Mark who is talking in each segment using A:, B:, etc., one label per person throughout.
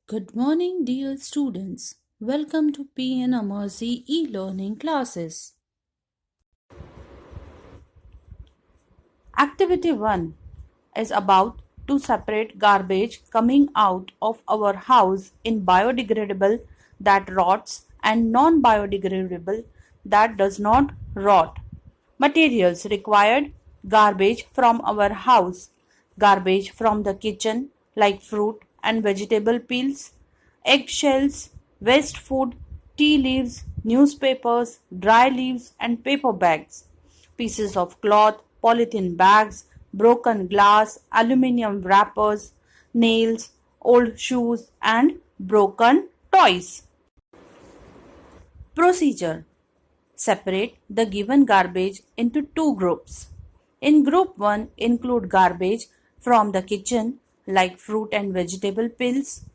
A: Good morning, dear students. Welcome to PN Amarsi e-learning classes. Activity 1 is about to separate garbage coming out of our house in biodegradable that rots and non-biodegradable that does not rot. Materials required: garbage from our house, garbage from the kitchen like fruit and vegetable peels, eggshells, waste food, tea leaves, newspapers, dry leaves and paper bags, pieces of cloth, polythene bags, broken glass, aluminium wrappers, nails, old shoes and broken toys. Procedure: separate the given garbage into two groups. In group 1, include garbage from the kitchen like fruit and vegetable peels,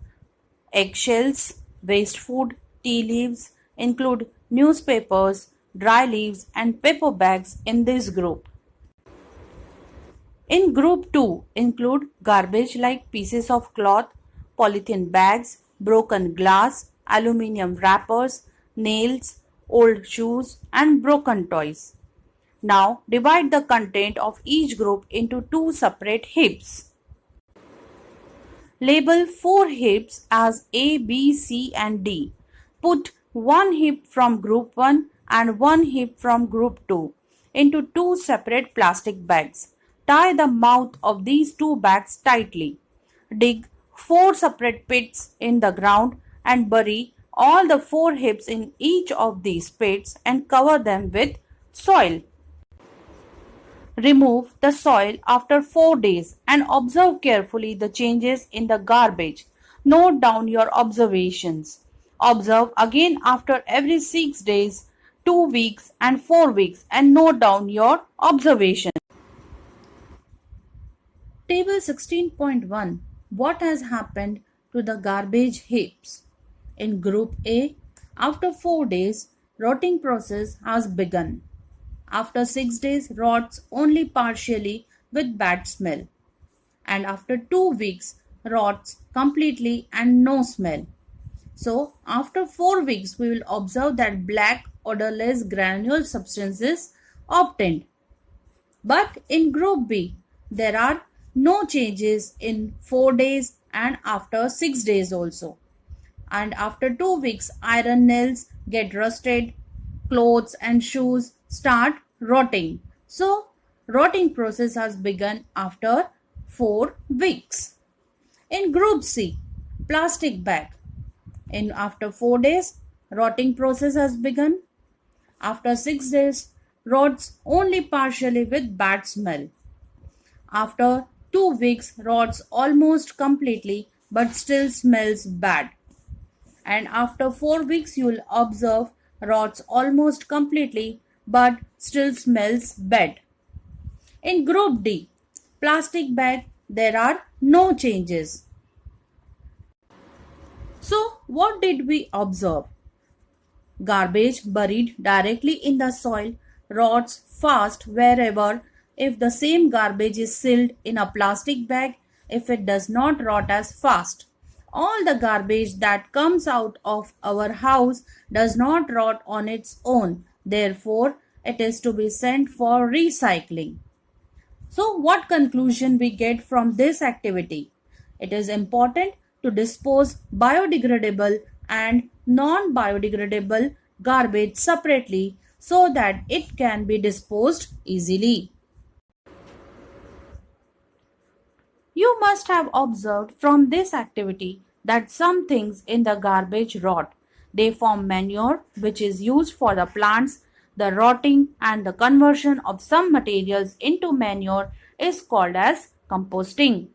A: eggshells, waste food, tea leaves, include newspapers, dry leaves and paper bags in this group. In group 2, include garbage like pieces of cloth, polythene bags, broken glass, aluminium wrappers, nails, old shoes and broken toys. Now divide the content of each group into two separate heaps. Label 4 heaps as A, B, C and D. Put one heap from group 1 and one heap from group 2 into two separate plastic bags. Tie the mouth of these two bags tightly. Dig 4 separate pits in the ground and bury all the 4 heaps in each of these pits and cover them with soil. Remove the soil after 4 days and observe carefully the changes in the garbage. Note down your observations. Observe again after every 6 days, 2 weeks and 4 weeks and note down your observations. Table 16.1. What has happened to the garbage heaps? In group A, after 4 days, rotting process has begun. After 6 days, rots only partially with bad smell. And after 2 weeks, rots completely and no smell. So, after 4 weeks, we will observe that black odorless granule substance is obtained. But in group B, there are no changes in 4 days and after 6 days also. And after 2 weeks, iron nails get rusted, clothes and shoes start rotting. So, rotting process has begun after 4 weeks. In group C, plastic bag. In after 4 days, rotting process has begun. After 6 days, rots only partially with bad smell. After 2 weeks, rots almost completely but still smells bad. And after 4 weeks, you will observe rots almost completely but still smells bad. In group D, plastic bag, there are no changes. So, what did we observe? Garbage buried directly in the soil rots fast wherever if the same garbage is sealed in a plastic bag, if it does not rot as fast. All the garbage that comes out of our house does not rot on its own. Therefore, it is to be sent for recycling. So, what conclusion we get from this activity? It is important to dispose biodegradable and non-biodegradable garbage separately so that it can be disposed easily. You must have observed from this activity that some things in the garbage rot. They form manure which is used for the plants. The rotting and the conversion of some materials into manure is called as composting.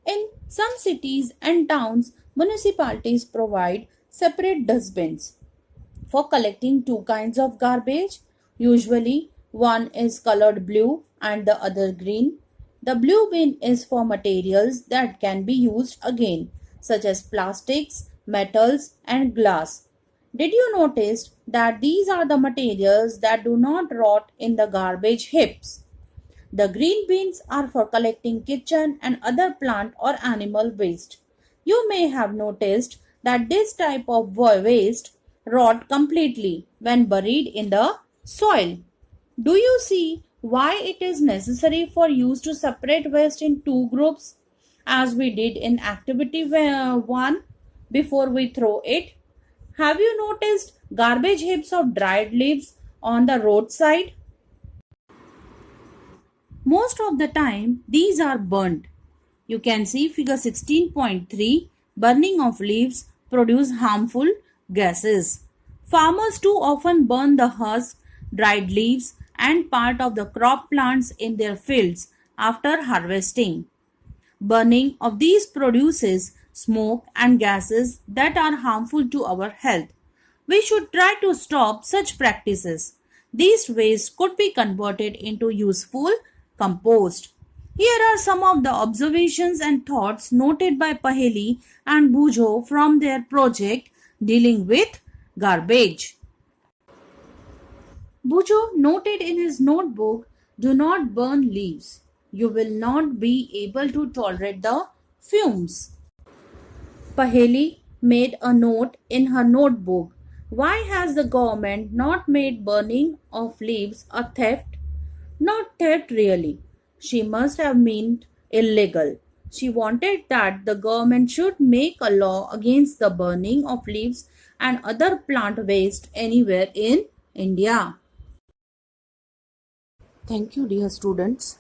A: In some cities and towns, municipalities provide separate dustbins for collecting two kinds of garbage. Usually, one is colored blue and the other green. The blue bin is for materials that can be used again, such as plastics, metals, and glass. Did you notice that these are the materials that do not rot in the garbage heaps? The green bins are for collecting kitchen and other plant or animal waste. You may have noticed that this type of waste rot completely when buried in the soil. Do you see why it is necessary for you to separate waste in two groups as we did in activity 1 before we throw it? Have you noticed garbage heaps of dried leaves on the roadside? Most of the time, these are burnt. You can see figure 16.3, burning of leaves produce harmful gases. Farmers too often burn the husk, dried leaves and part of the crop plants in their fields after harvesting. Burning of these produces smoke and gases that are harmful to our health. We should try to stop such practices. These waste could be converted into useful compost. Here are some of the observations and thoughts noted by Paheli and Bhujo from their project dealing with garbage. Bhujo noted in his notebook, "Do not burn leaves. You will not be able to tolerate the fumes." Paheli made a note in her notebook. Why has the government not made burning of leaves a theft? Not theft really. She must have meant illegal. She wanted that the government should make a law against the burning of leaves and other plant waste anywhere in India. Thank you, dear students.